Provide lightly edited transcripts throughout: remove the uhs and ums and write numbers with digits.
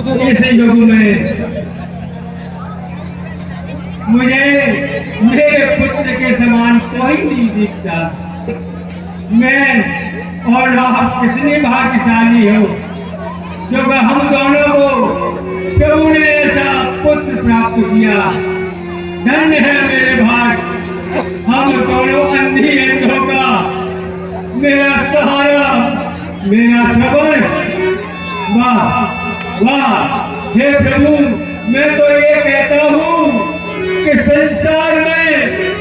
इस युग में मुझे मेरे पुत्र के समान कोई नहीं दिखता। मैं और आप कितने भाग्यशाली हो जो हम दोनों को प्रभु ने ऐसा पुत्र प्राप्त किया। धन्य है मेरे भाग, हम दोनों अंधी अंधों का मेरा सहारा, मेरा श्रवण। वाह वाह हे प्रभु, मैं तो ये कहता हूँ कि संसार में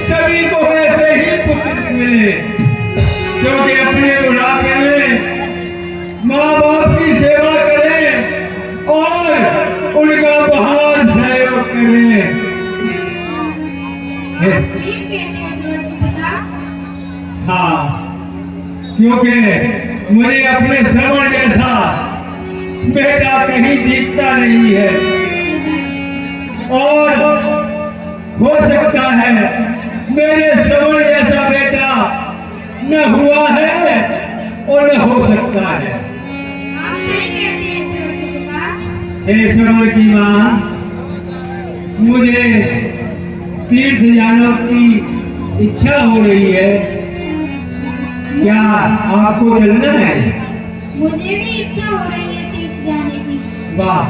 सभी को ऐसे ही पुत्र मिले जो कि अपने बुढ़ापे में माँ बाप की सेवा करें और उनका महान सहयोग करें। हाँ, क्योंकि मुझे अपने श्रवण जैसा बेटा कहीं दिखता नहीं है और हो सकता है मेरे श्रवण जैसा बेटा न हुआ है और न हो सकता है। हे श्रवण की मां, मुझे तीर्थ जाने की इच्छा हो रही है, क्या आपको चलना है? मुझे भी इच्छा हो रही है तीर्थ जाने की। वाह,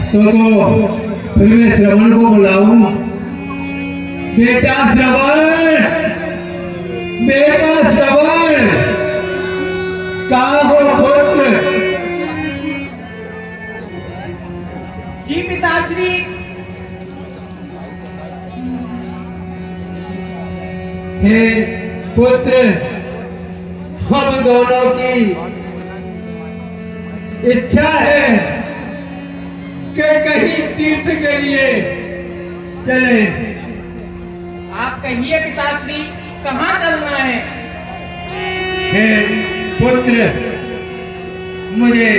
तो फिर मैं श्रवण को बुलाऊं। बेटा श्रवण, बेटा श्रवण, कहाँ हो पुत्र? जी पिताश्री। हे पुत्र, हम दोनों की इच्छा है कि कहीं तीर्थ के लिए चले। आप कहिए पिताश्री, कहाँ चलना है? हे पुत्र, मुझे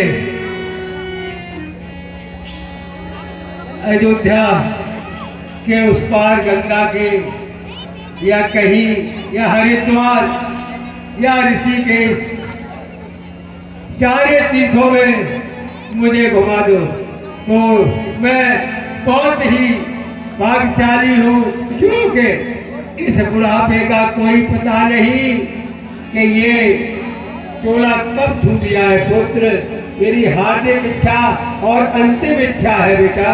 अयोध्या के उस पार गंगा के या कहीं या हरिद्वार या ऋषिकेश, सारे तीर्थों में मुझे घुमा दो तो मैं बहुत ही भाग्यशाली हूँ। क्योंकि इस बुढ़ापे का कोई पता नहीं कि ये चोला कब छूट जाए। पुत्र, मेरी हार्दिक इच्छा और अंतिम इच्छा है बेटा।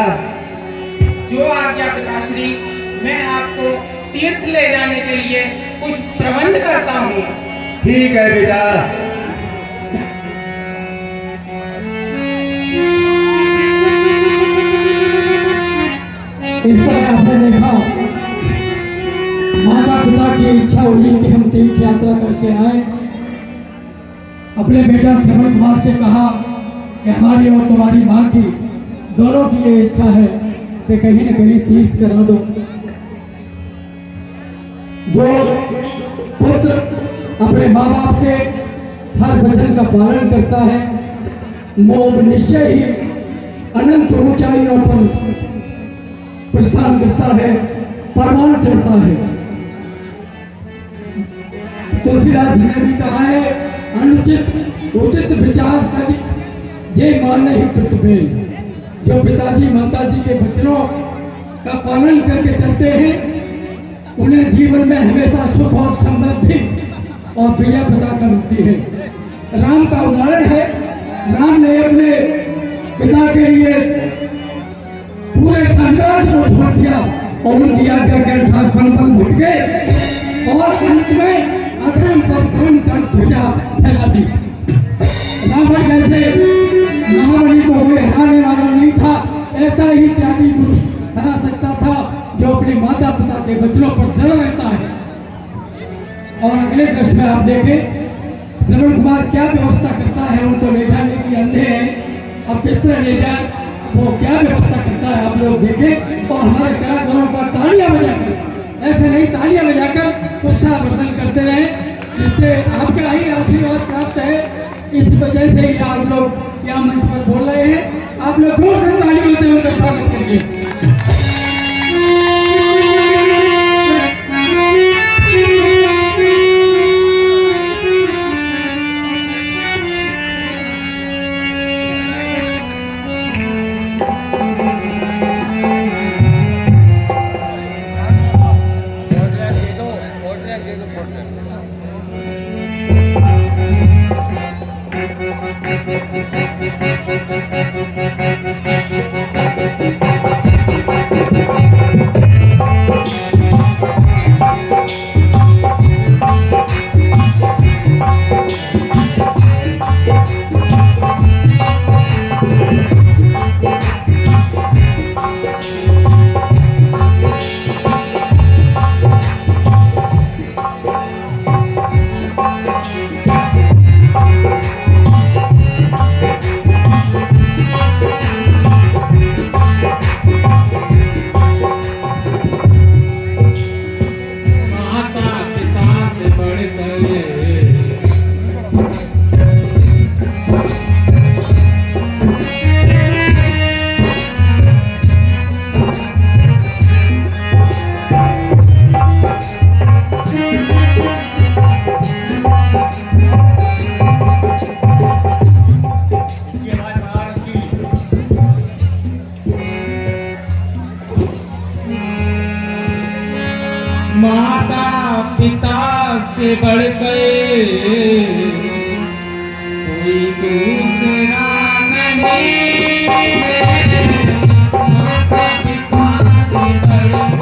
जो आज्ञा पिताश्री, मैं आपको तीर्थ ले जाने के लिए कुछ प्रबंध करता हूँ। ठीक है बेटा। इस तरह आपने देखा माता पिता की इच्छा हुई कि हम तीर्थ यात्रा करके आए। अपने बेटा श्रवण कुमार से कहा कि हमारी और तुम्हारी माँ की दोनों की ये इच्छा है कि कहीं न कहीं तीर्थ करा दो। जो पुत्र अपने माँ बाप के हर वचन का पालन करता है, वो निश्चय ही अनंत ऊंचाइयों पर प्रस्थान करता है, परमाणु चढ़ता है। तुलसीदास जी ने भी कहा है, अनुचित उचित विचार तज ये माने ही प्रतिबेन। जो पिताजी माताजी के वचनों का पालन करके चलते हैं, उन्हें जीवन में हमेशा सुख और समृद्धि और विजय प्रदान मिलती है। राम का उदाहरण है, राम ने अपने पिता के लिए पूरे साम्राज्य को छोड़ दिया और उनकी आज्ञा के अनुसार वन घुट गए और अंत में अधर्म पर धर्म का ध्वजा फैला दी। रावण जैसे महाबली को कोई हराने वाला नहीं था, ऐसा ही त्यागी पुरुष हरा सकता था जो अपने माता पिता के वचनों पर दृढ़ रहता है। और अगले दृश्य में आप देखें श्रवण कुमार क्या व्यवस्था करता है उनको ले जाने की। अंधे हैं, अब किस तरह ले जाए, वो क्या व्यवस्था करता है आप लोग देखें। और हमारे कलाकारों का तालियां बजाकर, ऐसे नहीं तालियां बजाकर उत्साहवर्धन करते रहे, जिससे आपका ही आशीर्वाद प्राप्त है। इस वजह से ही आज लोग यहाँ मंच पर बोल रहे हैं। आप लोग जोर से तालियों से उनका स्वागत करिए। बढ़कर कोई दूसरा नहीं है। माता पिता से बढ़कर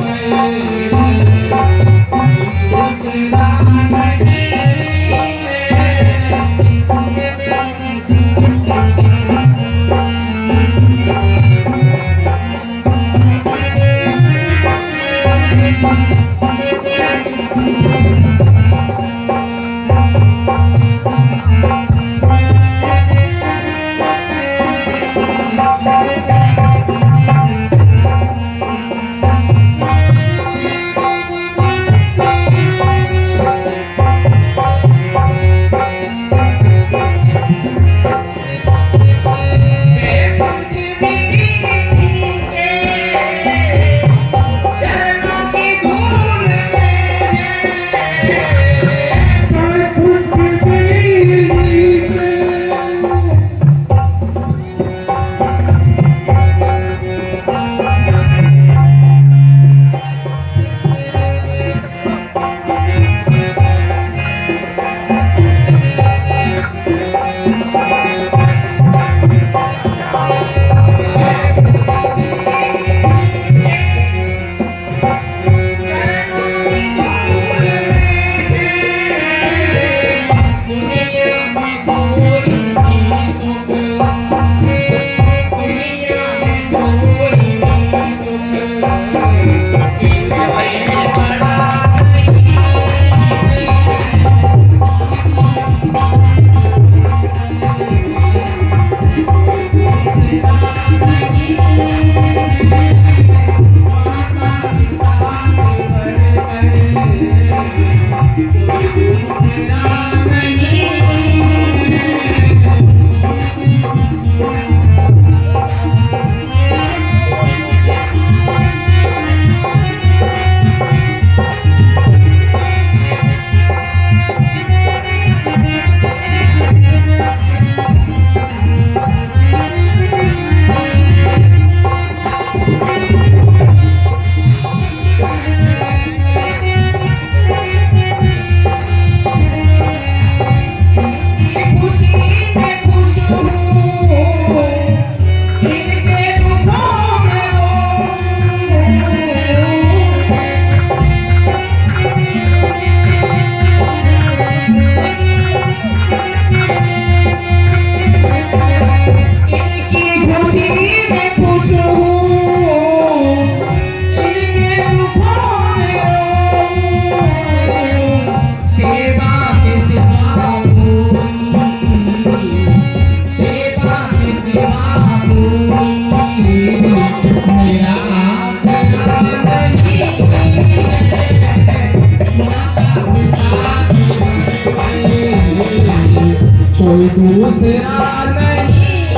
कोई दूसरा नहीं कोई दूसरा नहीं है।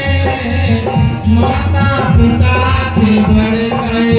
माता पिता से बढ़कर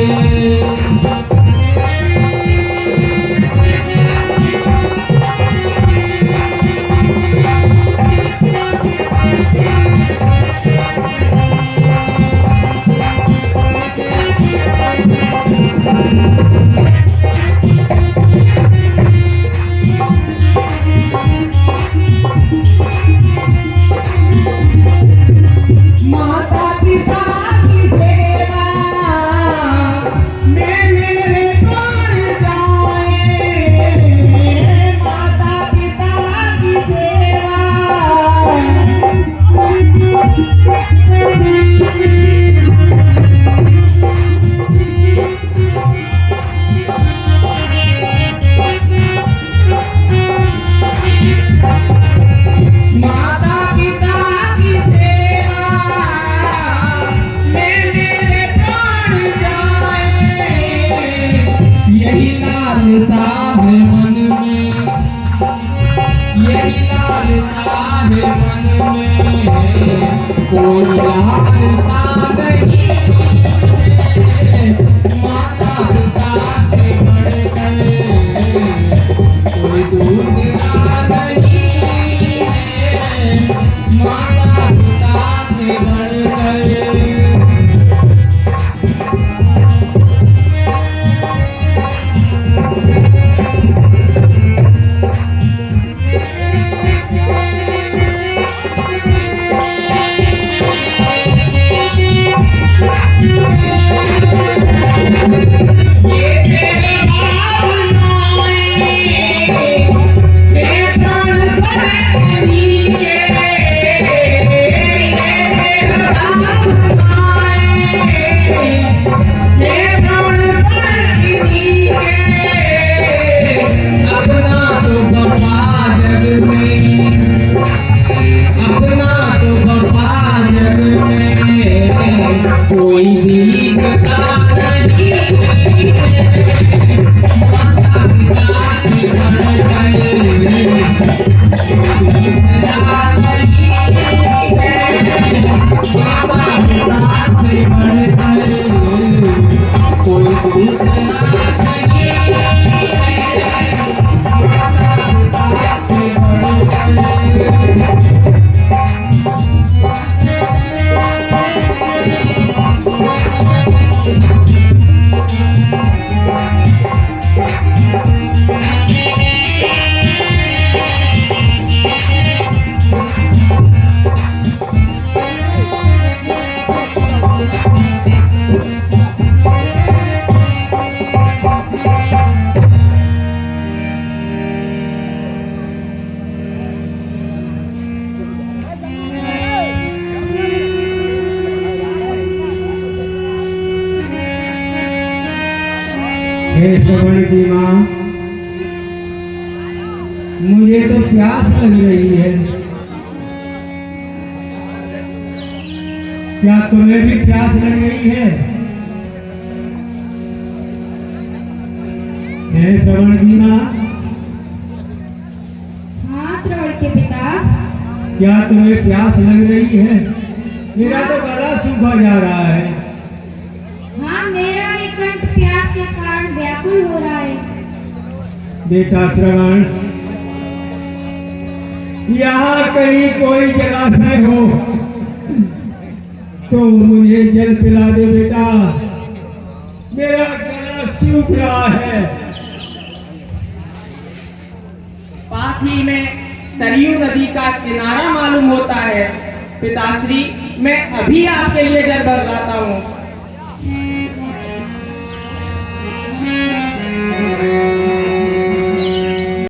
कोई लालसा नहीं है। माता पिता से बढ़कर कोई दूसरा नहीं है। माता पिता से बढ़कर हे श्रवण की माँ, मुझे तो प्यास लग रही है। क्या तुम्हें भी प्यास लग रही है? हे श्रवण की माँ, हाँ श्रवण के पिता। क्या तुम्हें प्यास लग रही है? मेरा तो गला सूखा जा रहा है। हाँ मेरा भी कंठ प्यास के कारण व्याकुल हो रहा है। बेटा श्रवण, यहाँ कहीं कोई जलाशय हो तो मुझे जल पिला दे बेटा, मेरा गला सूख रहा है। पास ही में सरयू नदी का किनारा मालूम होता है। पिताश्री, मैं अभी आपके लिए जल भर लाता हूँ।